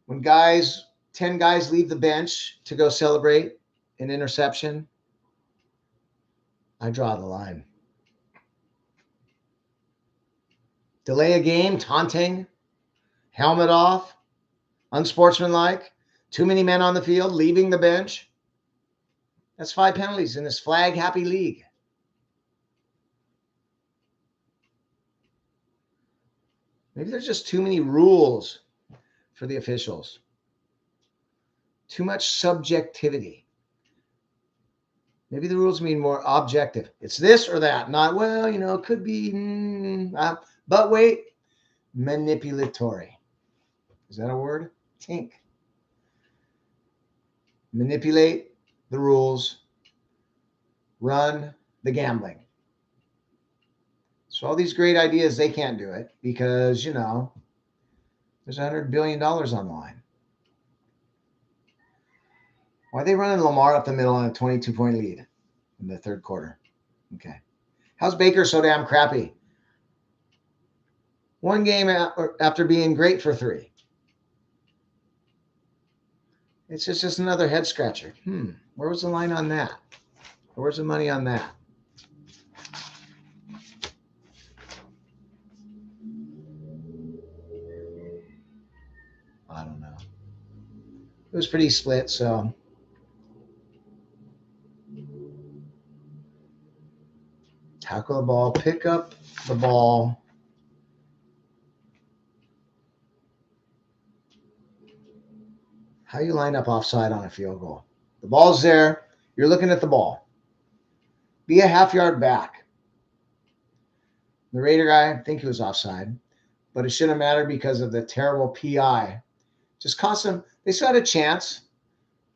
[SPEAKER 2] When 10 guys leave the bench to go celebrate an interception, I draw the line. Delay a game, taunting, helmet off, unsportsmanlike, too many men on the field, leaving the bench. That's 5 penalties in this flag happy league. Maybe there's just too many rules for the officials. Too much subjectivity. Maybe the rules mean more objective. It's this or that, not, well, it could be, but wait, manipulatory. Is that a word? Tink. Manipulate the rules, run the gambling. So all these great ideas, they can't do it because, there's $100 billion on the line. Why are they running Lamar up the middle on a 22-point lead in the third quarter? Okay. How's Baker so damn crappy? One game after being great for 3. It's just another head scratcher. Where was the line on that? Where's the money on that? I don't know. It was pretty split, so. Tackle the ball, pick up the ball. How you line up offside on a field goal? The ball's there. You're looking at the ball. Be a half yard back. The Raider guy, I think he was offside, but it shouldn't matter because of the terrible PI. Just cost them. They still had a chance,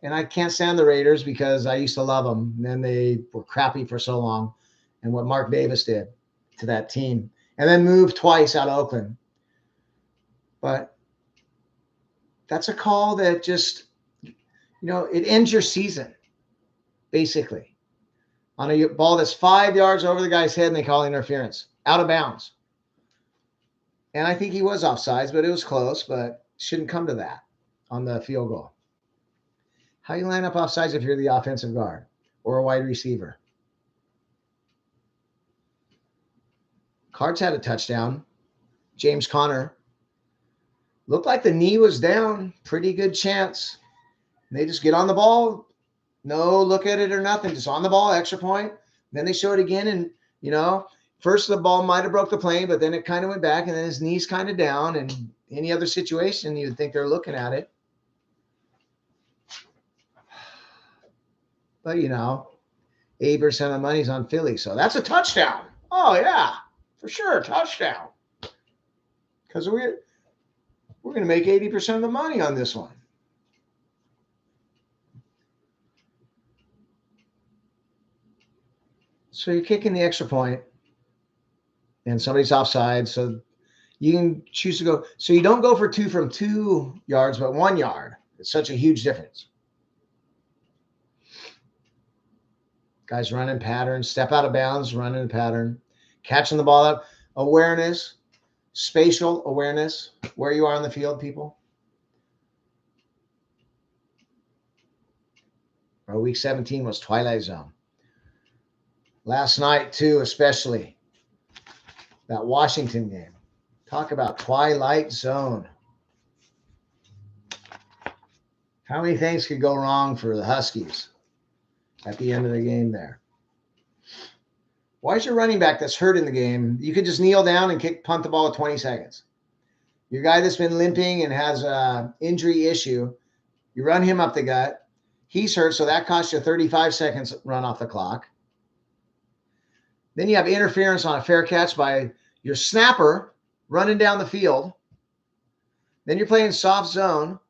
[SPEAKER 2] and I can't stand the Raiders because I used to love them. And then they were crappy for so long. And what Mark Davis did to that team, and then moved twice out of Oakland. But that's a call that just, it ends your season, basically. On a ball that's 5 yards over the guy's head, and they call interference. Out of bounds. And I think he was offsides, but it was close, but shouldn't come to that on the field goal. How you line up offsides if you're the offensive guard or a wide receiver? Cards had a touchdown. James Conner. Looked like the knee was down. Pretty good chance. And they just get on the ball. No look at it or nothing. Just on the ball, extra point. Then they show it again. And, first the ball might have broke the plane, but then it kind of went back. And then his knee's kind of down. And any other situation, you'd think they're looking at it. But, 80% of the money's on Philly. So that's a touchdown. Oh, yeah. For sure, touchdown. Because we're going to make 80% of the money on this one. So you're kicking the extra point, and somebody's offside, so you can choose to go. So you don't go for 2 from 2 yards, but 1 yard. It's such a huge difference. Guys running pattern, step out of bounds, running pattern. Catching the ball up, awareness, spatial awareness, where you are on the field, people. Week 17 was Twilight Zone. Last night, too, especially. That Washington game. Talk about Twilight Zone. How many things could go wrong for the Huskies at the end of the game there? Why is your running back that's hurt in the game? You could just kneel down and punt the ball at 20 seconds. Your guy that's been limping and has an injury issue, you run him up the gut. He's hurt, so that costs you 35 seconds run off the clock. Then you have interference on a fair catch by your snapper running down the field. Then you're playing soft zone.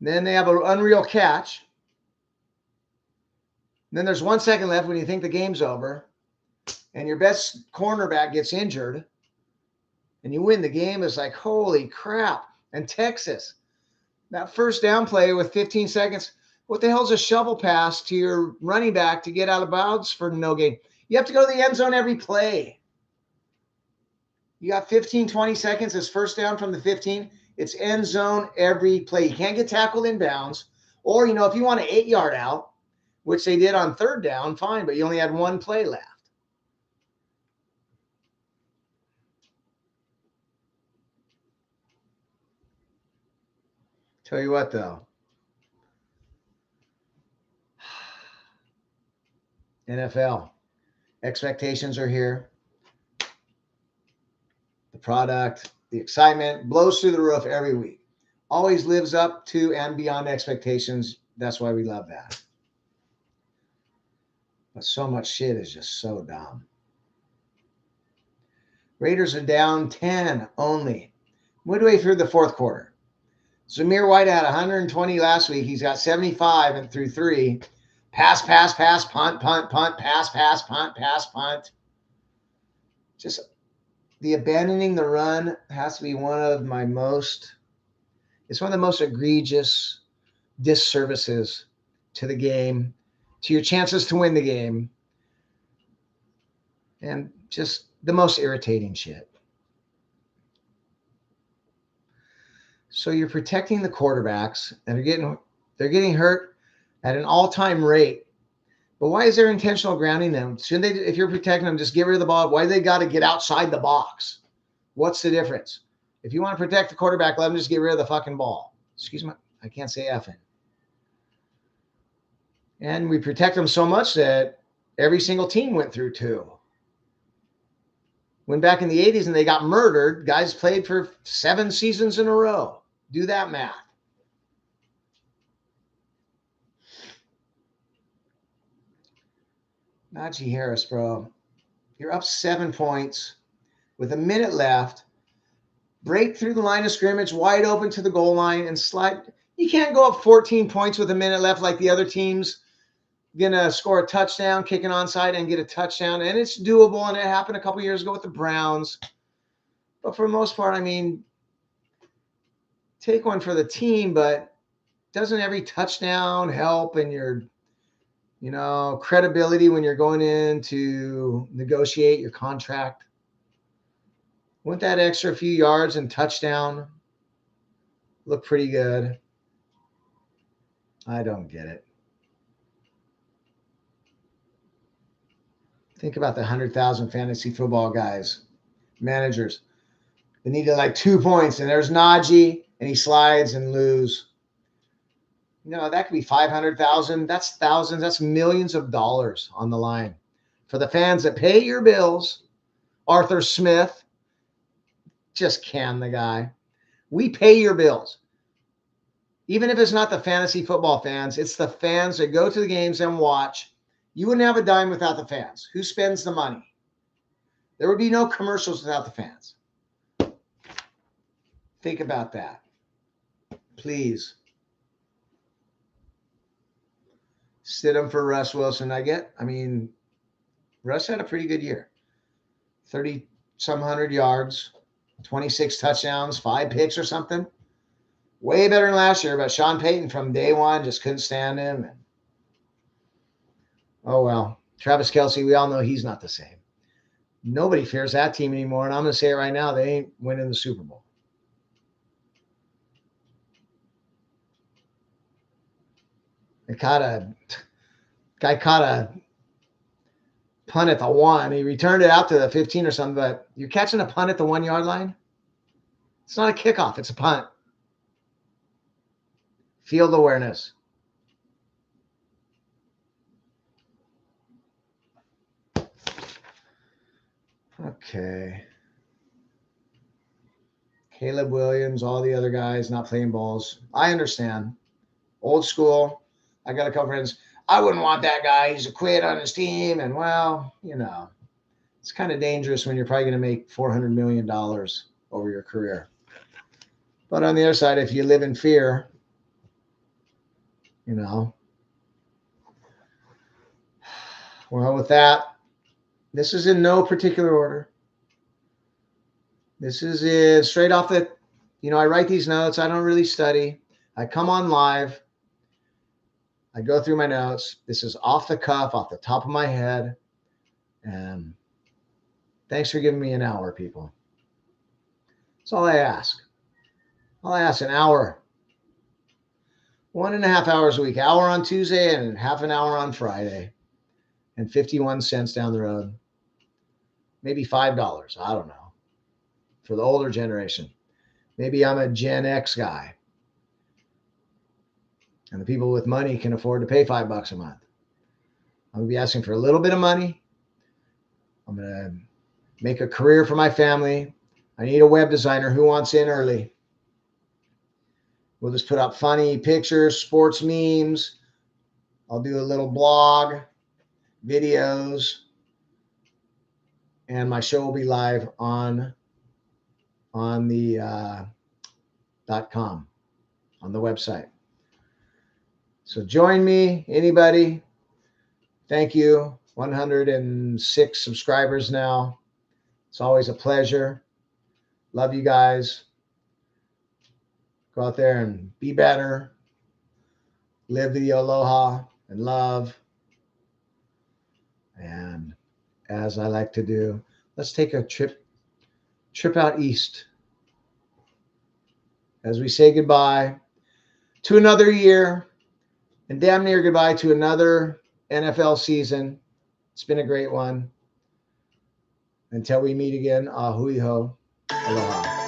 [SPEAKER 2] Then they have an unreal catch. Then there's 1 second left when you think the game's over, and your best cornerback gets injured, and you win the game. It's like, holy crap. And Texas, that first down play with 15 seconds, what the hell's a shovel pass to your running back to get out of bounds for no gain? You have to go to the end zone every play. You got 15, 20 seconds. It's first down from the 15. It's end zone every play. You can't get tackled in bounds. Or, if you want an 8-yard out, which they did on third down, fine, but you only had one play left. Tell you what, though. NFL. Expectations are here. The product, the excitement blows through the roof every week. Always lives up to and beyond expectations. That's why we love that. But so much shit is just so dumb. Raiders are down 10 only. Midway through the fourth quarter. Zamir White had 120 last week. He's got 75 and through 3. Pass, punt, pass, punt. Just the abandoning the run has to be one of the most egregious disservices to the game, to your chances to win the game, and just the most irritating shit. So you're protecting the quarterbacks, and they're getting hurt at an all-time rate. But why is there intentional grounding them? Shouldn't they, if you're protecting them, just get rid of the ball? Why do they got to get outside the box? What's the difference? If you want to protect the quarterback, let them just get rid of the fucking ball. Excuse me, I can't say effing. And we protect them so much that every single team went through 2. When back in the 80s and they got murdered, guys played for 7 seasons in a row. Do that math. Najee Harris, bro. You're up 7 points with a minute left. Break through the line of scrimmage, wide open to the goal line, and slide. You can't go up 14 points with a minute left like the other team's going to score a touchdown, kick an onside, and get a touchdown. And it's doable, and it happened a couple years ago with the Browns. But for the most part, take one for the team, but doesn't every touchdown help in your credibility when you're going in to negotiate your contract? Wouldn't that extra few yards and touchdown look pretty good? I don't get it. Think about the 100,000 fantasy football guys, managers. They needed like 2 points, and there's Najee, and he slides and lose. That could be 500,000. That's thousands. That's millions of dollars on the line. For the fans that pay your bills, Arthur Smith, just can the guy. We pay your bills. Even if it's not the fantasy football fans, it's the fans that go to the games and watch. You wouldn't have a dime without the fans. Who spends the money? There would be no commercials without the fans. Think about that. Please. Sit him for Russ Wilson. Russ had a pretty good year. 30-some hundred yards, 26 touchdowns, 5 picks or something. Way better than last year, but Sean Payton from day one just couldn't stand him. Oh, well. Travis Kelce, we all know he's not the same. Nobody fears that team anymore, and I'm going to say it right now, they ain't winning the Super Bowl. Guy caught a punt at the 1. He returned it out to the 15 or something, but you're catching a punt at the 1-yard line? It's not a kickoff. It's a punt. Field awareness. Okay. Caleb Williams, all the other guys not playing balls. I understand. Old school. I got a couple friends. I wouldn't want that guy. He's a quit on his team. And, well, it's kind of dangerous when you're probably going to make $400 million over your career. But on the other side, if you live in fear, Well, with that, this is in no particular order. This is straight off the, I write these notes. I don't really study. I come on live. I go through my notes. This is off the cuff, off the top of my head. And thanks for giving me an hour, people. That's all I ask. All I ask, an hour. 1.5 hours a week. Hour on Tuesday and half an hour on Friday. And 51 cents down the road. Maybe $5. I don't know. For the older generation. Maybe I'm a Gen X guy. And the people with money can afford to pay $5 a month. I'm going to be asking for a little bit of money. I'm going to make a career for my family. I need a web designer. Who wants in early? We'll just put up funny pictures, sports memes. I'll do a little blog, videos, and my show will be live on the .com, on the website. So join me, anybody. Thank you. 106 subscribers now. It's always a pleasure. Love you guys. Go out there and be better. Live the aloha and love. And as I like to do, let's take a trip out east as we say goodbye to another year and damn near goodbye to another NFL season. It's been a great one. Until we meet again, ahui ho, aloha.